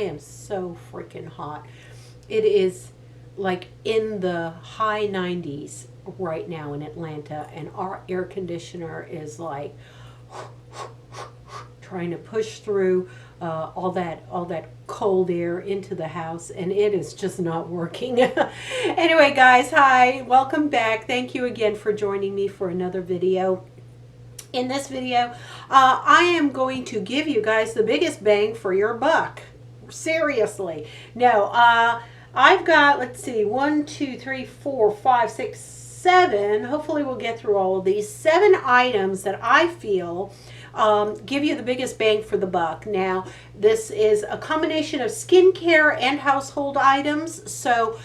am so freaking hot. It is like in the high 90s right now in Atlanta, and our air conditioner is like trying to push through all that cold air into the house, and it is just not working. Anyway, guys, hi, welcome back. Thank you again for joining me for another video. In this video, I am going to give you guys the biggest bang for your buck. Seriously. No, I've got, let's see, 1, 2, 3, 4, 5, 6, 7. Hopefully we'll get through all of these. 7 items that I feel give you the biggest bang for the buck. Now, this is a combination of skincare and household items. So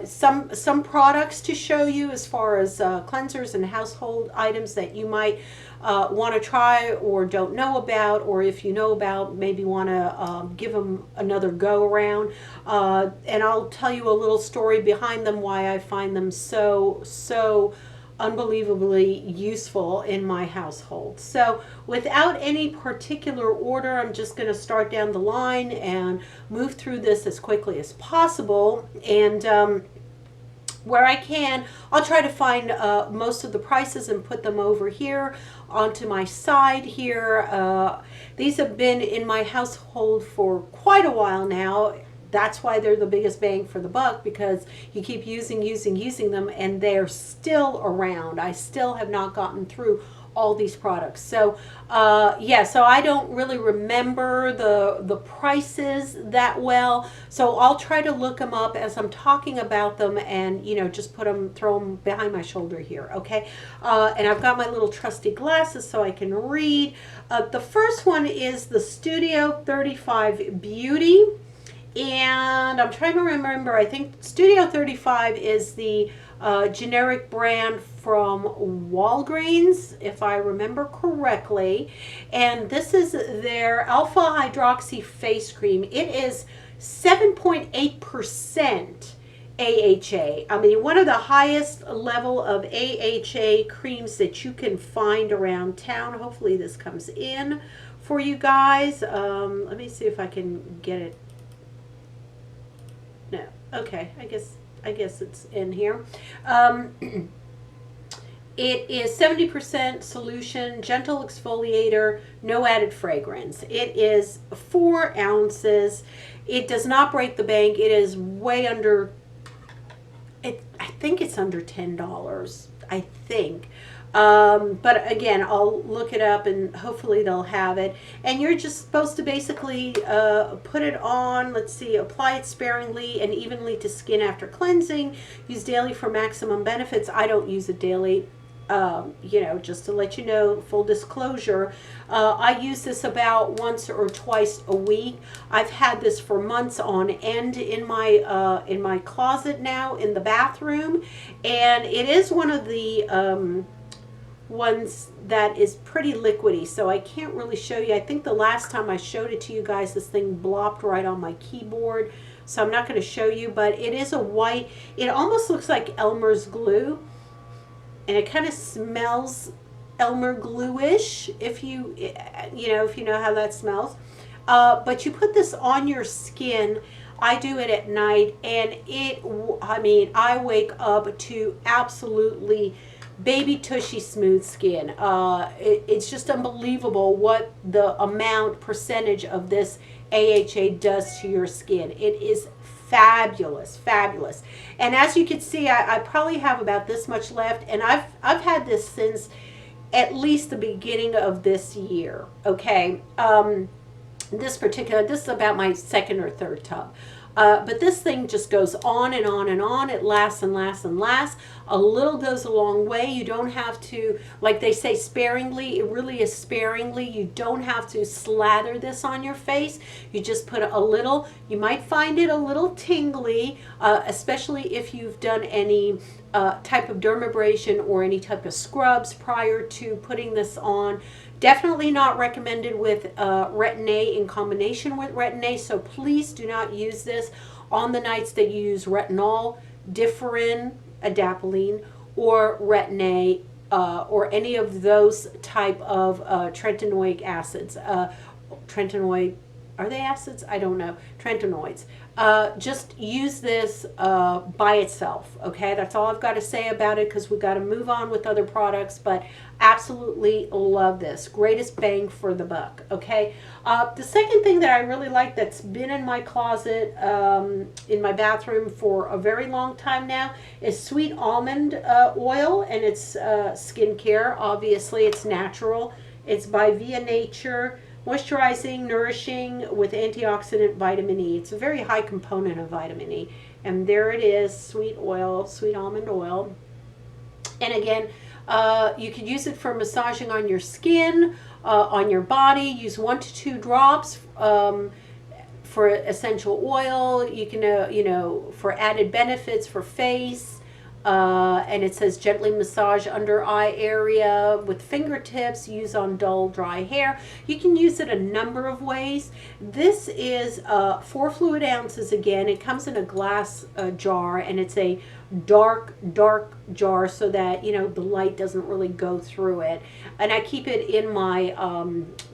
some products to show you as far as cleansers and household items that you might want to try or don't know about, or if you know about, maybe want to give them another go around. And I'll tell you a little story behind them, why I find them so unbelievably useful in my household. So without any particular order, I'm just going to start down the line and move through this as quickly as possible. And where I can, I'll try to find most of the prices and put them over here onto my side here. These have been in my household for quite a while now. That's why they're the biggest bang for the buck, because you keep using them, and they're still around. I still have not gotten through all these products. So yeah, so I don't really remember the prices that well. So I'll try to look them up as I'm talking about them, and just throw them behind my shoulder here, okay? And I've got my little trusty glasses so I can read. The first one is the Studio 35 Beauty. And I'm trying to remember, I think Studio 35 is the generic brand from Walgreens, if I remember correctly. And this is their Alpha Hydroxy Face Cream. It is 7.8% AHA. I mean, one of the highest level of AHA creams that you can find around town. Hopefully this comes in for you guys. Let me see if I can get it. No. Okay. I guess it's in here. It is 70% solution, gentle exfoliator, no added fragrance. It is 4 ounces. It does not break the bank. It is way under. I think it's under $10. I think. But again, I'll look it up and hopefully they'll have it. And you're just supposed to basically put it on, let's see, apply it sparingly and evenly to skin after cleansing. Use daily for maximum benefits. I don't use it daily. Just to let you know, full disclosure, I use this about once or twice a week. I've had this for months on end in my closet now in the bathroom, and it is one of the ones that is pretty liquidy, so I can't really show you. I think the last time I showed it to you guys, this thing blopped right on my keyboard, so I'm not going to show you, but it is a white, it almost looks like Elmer's glue, and it kind of smells Elmer glue-ish, if you know how that smells. But you put this on your skin. I do it at night, and I wake up to absolutely baby tushy smooth skin. It's just unbelievable what the percentage of this AHA does to your skin. It is fabulous. And as you can see, I probably have about this much left, and I've had this since at least the beginning of this year. Okay, this is about my second or third tub. But this thing just goes on and on and on. It lasts and lasts and lasts. A little goes a long way. You don't have to, like they say, sparingly. It really is sparingly. You don't have to slather this on your face. You just put a little. You might find it a little tingly, especially if you've done any type of dermabrasion or any type of scrubs prior to putting this on. Definitely not recommended with retin-a in combination with retin-a, so please do not use this on the nights that you use retinol, differin, adapalene, or retin-a, or any of those type of tretinoic acids. are they acids? I don't know. Trentanoids. Just use this by itself, okay? That's all I've got to say about it, because we've got to move on with other products, but absolutely love this. Greatest bang for the buck, okay? The second thing that I really like that's been in my closet, in my bathroom for a very long time now, is sweet almond oil, and it's skincare. Obviously, it's natural. It's by Via Nature. Moisturizing, nourishing with antioxidant vitamin E. It's a very high component of vitamin E. And there it is, sweet oil, sweet almond oil. And again, you could use it for massaging on your skin, on your body. Use 1 to 2 drops for essential oil. You can, for added benefits for face. And it says gently massage under eye area with fingertips, use on dull, dry hair. You can use it a number of ways. This is 4 fluid ounces again. It comes in a glass jar, and it's a dark jar so that, the light doesn't really go through it. And I keep it in my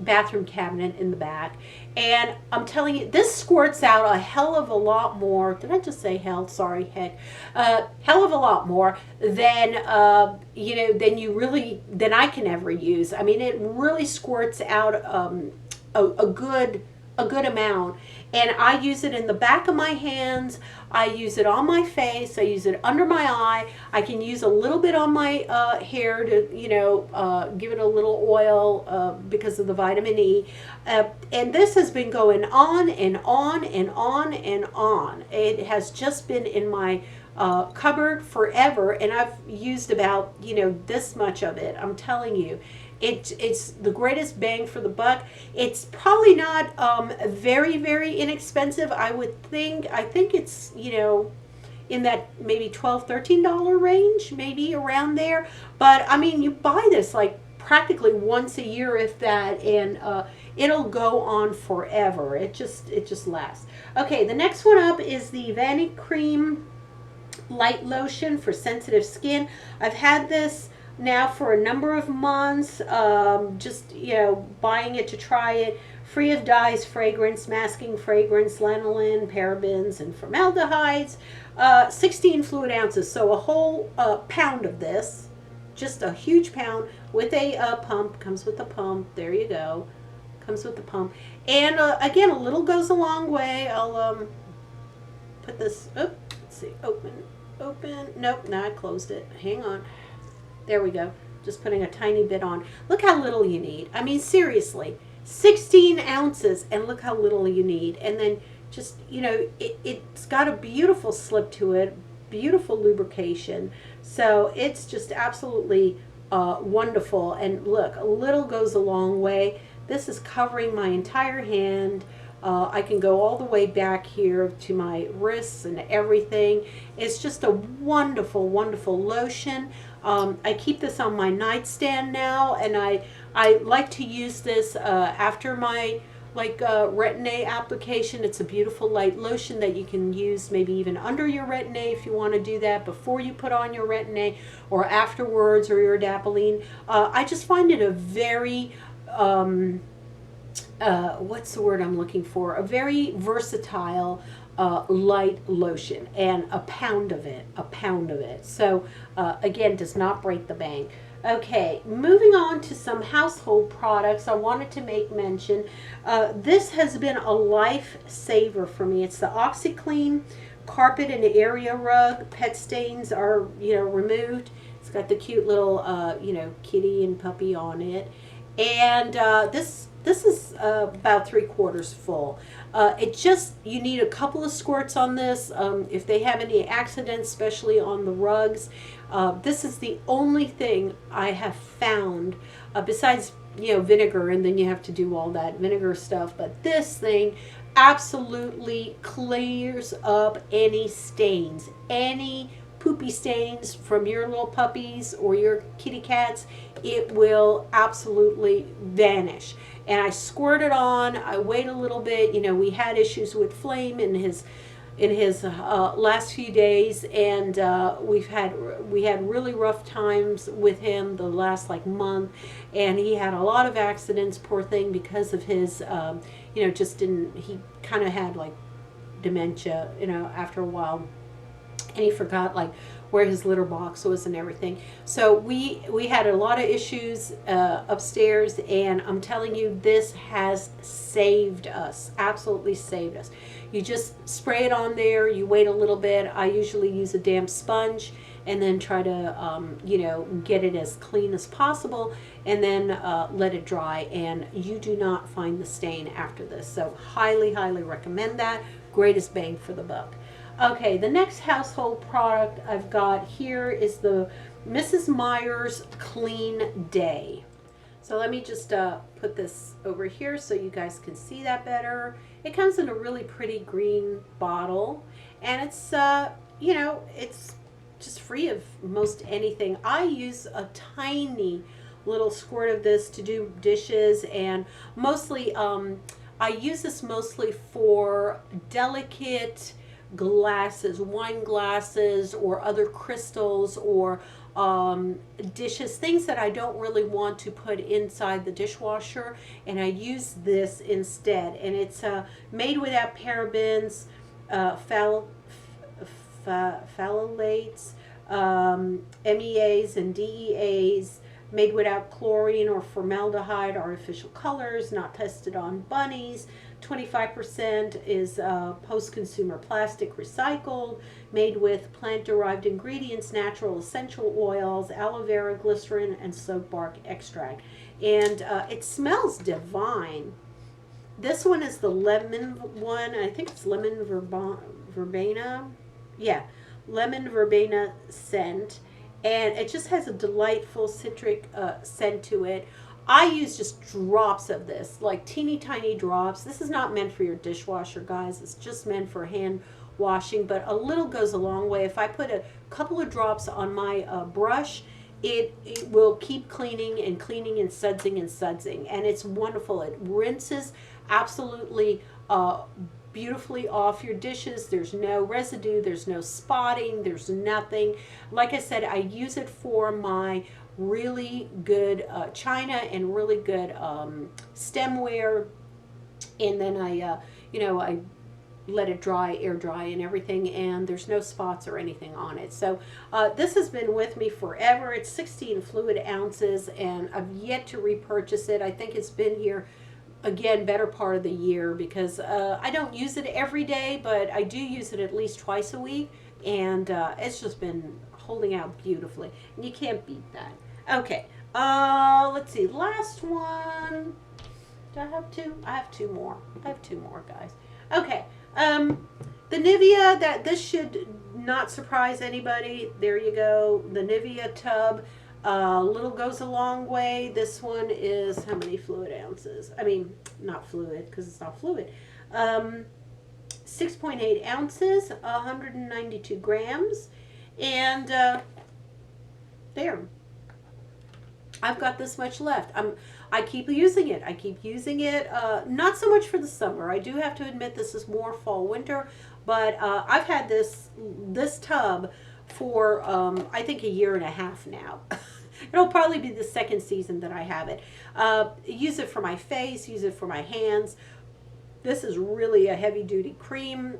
bathroom cabinet in the back. And I'm telling you, this squirts out a hell of a lot more. Did I just say hell? Sorry, heck. Hell of a lot more than, than I can ever use. I mean, it really squirts out a good amount. And I use it in the back of my hands. I use it on my face. I use it under my eye. I can use a little bit on my hair to, give it a little oil because of the vitamin E. And this has been going on and on and on and on. It has just been in my cupboard forever, and I've used about, this much of it. I'm telling you. It's the greatest bang for the buck. It's probably not very, very inexpensive. I think it's, in that maybe $12, $13 range, maybe around there. But I mean, you buy this like practically once a year, if that, and it'll go on forever. It just lasts. Okay, the next one up is the Vani Cream Light Lotion for sensitive skin. I've had this now for a number of months, just buying it to try it. Free of dyes, fragrance, masking fragrance, lanolin, parabens, and formaldehydes. 16 fluid ounces, so a whole pound of this, just a huge pound with a pump. Comes with a pump. There you go. Comes with the pump. And again, a little goes a long way. I'll put this. Oh, let's see. Open. Nope. Now I closed it. Hang on. There we go. Just putting a tiny bit on. Look how little you need. I mean, seriously, 16 ounces, and look how little you need. And then just, it's got a beautiful slip to it, beautiful lubrication. So it's just absolutely wonderful. And look, a little goes a long way. This is covering my entire hand. I can go all the way back here to my wrists and everything. It's just a wonderful, wonderful lotion. I keep this on my nightstand now, and I like to use this after my retin-a application. It's a beautiful light lotion that you can use maybe even under your retin-a if you want to do that, before you put on your retin-a or afterwards, or your adapalene. I just find it a very what's the word I'm looking for? A very versatile light lotion, and a pound of it. So again, does not break the bank. Okay, moving on to some household products. I wanted to make mention. This has been a lifesaver for me. It's the Oxy Clean Carpet and Area Rug. Pet stains are removed. It's got the cute little kitty and puppy on it, and this is about 3/4 full. You need a couple of squirts on this. If they have any accidents, especially on the rugs, this is the only thing I have found, besides, vinegar, and then you have to do all that vinegar stuff. But this thing absolutely clears up any stains, any poopy stains from your little puppies or your kitty cats. It will absolutely vanish. And I squirt it on. I wait a little bit. We had issues with Flame in his last few days, and we had really rough times with him the last month, and he had a lot of accidents, poor thing, because of his just didn't, he kind of had like dementia, after a while, and he forgot like where his litter box was and everything. So we had a lot of issues upstairs, and I'm telling you, this has saved us, absolutely saved us. You just spray it on there, you wait a little bit. I usually use a damp sponge and then try to get it as clean as possible, and then let it dry, and you do not find the stain after this. So highly, highly recommend that. Greatest bang for the buck. Okay, the next household product I've got here is the Mrs. Meyer's Clean Day. So let me just put this over here so you guys can see that better. It comes in a really pretty green bottle, and it's it's just free of most anything. I use a tiny little squirt of this to do dishes, and mostly I use this mostly for delicate glasses, wine glasses, or other crystals, or dishes, things that I don't really want to put inside the dishwasher, and I use this instead. And it's made without parabens, phthalates, MEAs and DEAs, made without chlorine or formaldehyde, artificial colors, not tested on bunnies. 25% is post-consumer plastic recycled, made with plant-derived ingredients, natural essential oils, aloe vera, glycerin, and soap bark extract. And it smells divine. This one is the lemon one. I think it's lemon verbena. Yeah, lemon verbena scent. And it just has a delightful citric scent to it. I use just drops of this, like teeny tiny drops. This is not meant for your dishwasher, guys. It's just meant for hand washing, but a little goes a long way. If I put a couple of drops on my brush, it will keep cleaning and cleaning and sudsing and sudsing, and it's wonderful. It rinses absolutely beautifully off your dishes. There's no residue, there's no spotting, there's nothing. Like I said, I use it for my really good china and really good stemware, and then I let it dry, air dry and everything, and there's no spots or anything on it. So this has been with me forever. It's 16 fluid ounces, and I've yet to repurchase it. I think it's been here again better part of the year, because I don't use it every day, but I do use it at least twice a week, and it's just been holding out beautifully, and you can't beat that. Okay, let's see, last one. Do I have two? I have two more. I have two more, guys. Okay, the Nivea, this should not surprise anybody. There you go, the Nivea tub. Little goes a long way. This one is how many fluid ounces? I mean, not fluid, because it's not fluid. 6.8 ounces, 192 grams, and there. I've got this much left. I keep using it. I keep using it. Not so much for the summer. I do have to admit this is more fall winter, but I've had this tub for I think a year and a half now. It'll probably be the second season that I have it. Use it for my face, use it for my hands. This is really a heavy duty cream.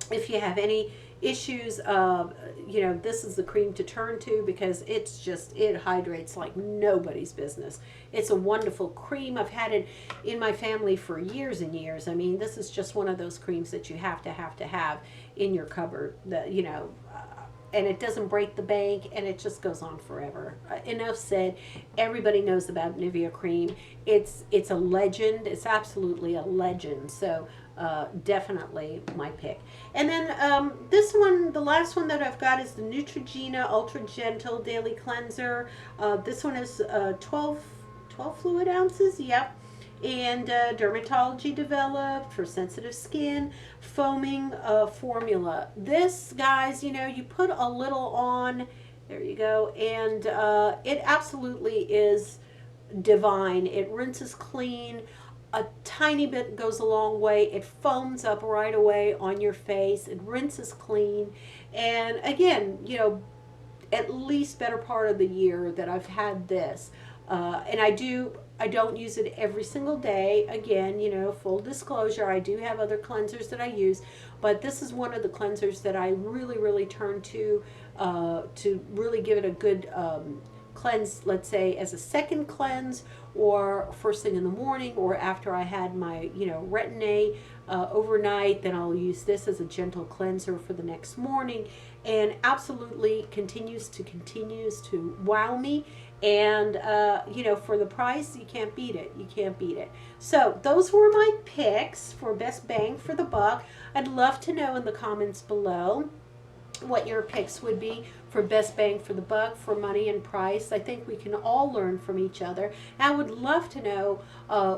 If you have any issues, this is the cream to turn to, because it hydrates like nobody's business. It's a wonderful cream. I've had it in my family for years and years. I mean, this is just one of those creams that you have to have in your cupboard. And it doesn't break the bank, and it just goes on forever. Enough said. Everybody knows about Nivea Cream. It's a legend. It's absolutely a legend. So definitely my pick. And then this one, the last one that I've got, is the Neutrogena Ultra Gentle Daily Cleanser. This one is 12 fluid ounces. Yep. And dermatology developed for sensitive skin, foaming formula. This, guys, you put a little on, there you go, and it absolutely is divine. It rinses clean. A tiny bit goes a long way. It foams up right away on your face. It rinses clean. And again, at least better part of the year that I've had this. And I I don't use it every single day. Again, you know, full disclosure, I do have other cleansers that I use, but this is one of the cleansers that I really, really turn to really give it a good cleanse, let's say as a second cleanse, or first thing in the morning, or after I had my, you know, retin-a overnight. Then I'll use this as a gentle cleanser for the next morning, and absolutely continues to wow me. And you know, for the price, you can't beat it. You can't beat it. So those were my picks for best bang for the buck. I'd love to know in the comments below what your picks would be for best bang for the buck, for money and price. I think we can all learn from each other. I would love to know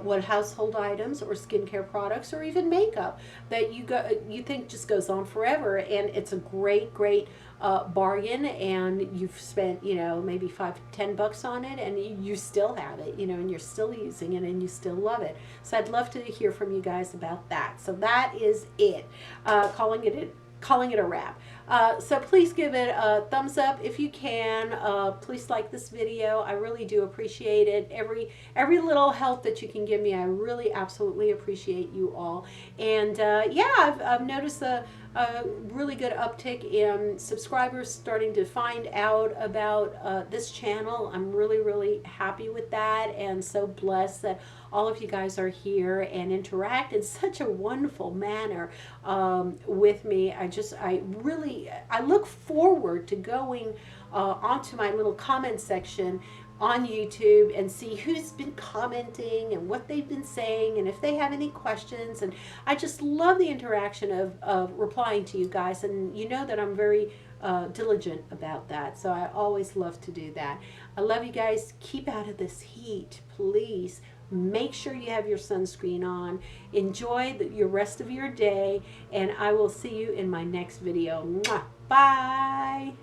what household items or skincare products or even makeup that you think just goes on forever, and it's a great bargain, and you've spent, you know, maybe $5-10 on it, and you still have it, you know, and you're still using it and you still love it. So I'd love to hear from you guys about that. So that is it. Calling it a wrap. So please give it a thumbs up if you can. Please like this video. I really do appreciate it. Every little help that you can give me, I really absolutely appreciate you all. And yeah, I've noticed a really good uptick in subscribers starting to find out about this channel. I'm really happy with that, and so blessed that all of you guys are here and interact in such a wonderful manner with me. I look forward to going onto my little comment section on YouTube and see who's been commenting and what they've been saying, and if they have any questions. And I just love the interaction of replying to you guys, and you know that I'm very diligent about that, so I always love to do that. I love you guys. Keep out of this heat, please. Make sure you have your sunscreen on. Enjoy your rest of your day, and I will see you in my next video. Mwah. Bye.